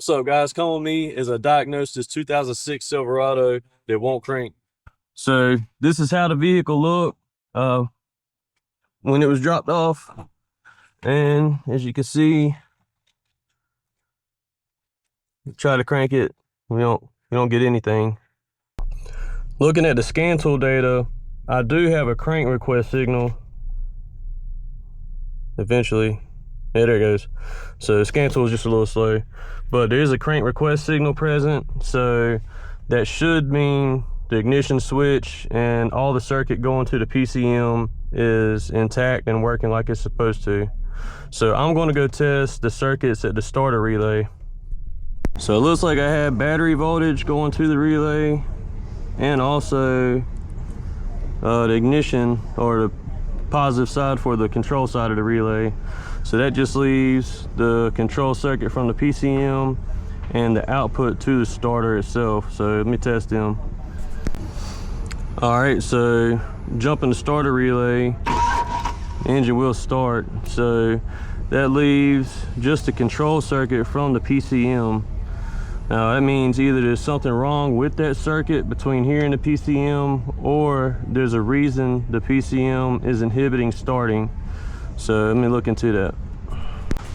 What's up, guys? Come with me as I diagnose this 2006 Silverado that won't crank. So this is how the vehicle looked when it was dropped off, and as you can see, try to crank it, we don't get anything. Looking at the scan tool data, I do have a crank request signal. Eventually, yeah, there it goes. So the scan tool is just a little slow, but there is a crank request signal present, so that should mean the ignition switch and all the circuit going to the PCM is intact and working like it's supposed to. So I'm going to go test the circuits at the starter relay. So it looks like I have battery voltage going to the relay, and also the ignition, or the positive side for the control side of the relay. So that just leaves the control circuit from the PCM and the output to the starter itself. So let me test them. All right, so jumping the starter relay, engine will start. So that leaves just the control circuit from the PCM. Now that means either there's something wrong with that circuit between here and the PCM, or there's a reason the PCM is inhibiting starting. So let me look into that.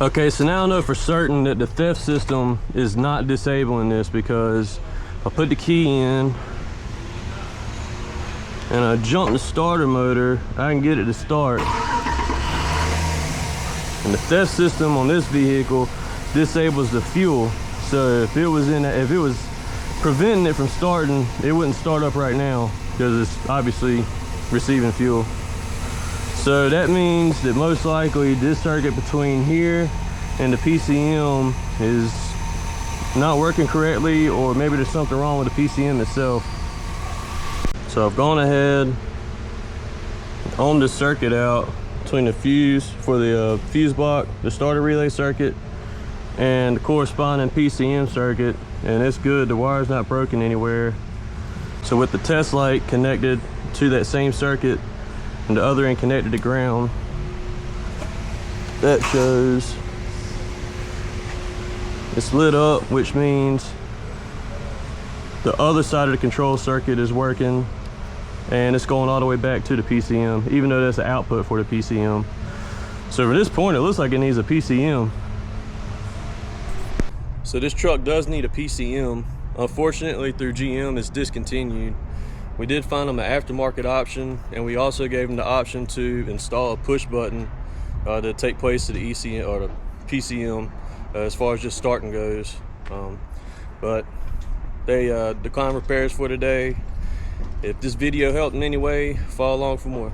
Okay, so now I know for certain that the theft system is not disabling this, because I put the key in and I jump the starter motor, I can get it to start. And the theft system on this vehicle disables the fuel. So if it was preventing it from starting, it wouldn't start up right now, because it's obviously receiving fuel. So that means that most likely this circuit between here and the PCM is not working correctly, or maybe there's something wrong with the PCM itself. So I've gone ahead, ohmed the circuit out between the fuse for the fuse block, the starter relay circuit, and the corresponding PCM circuit, and it's good. The wire's not broken anywhere. So with the test light connected to that same circuit and the other end connected to ground, that shows it's lit up, which means the other side of the control circuit is working, and it's going all the way back to the PCM, even though that's the output for the PCM. So for this point, it looks like it needs a PCM. So this truck does need a PCM. Unfortunately, through GM, it's discontinued. We did find them an aftermarket option, and we also gave them the option to install a push button to take place to the ECM or the PCM as far as just starting goes. But they declined repairs for today. If this video helped in any way, follow along for more.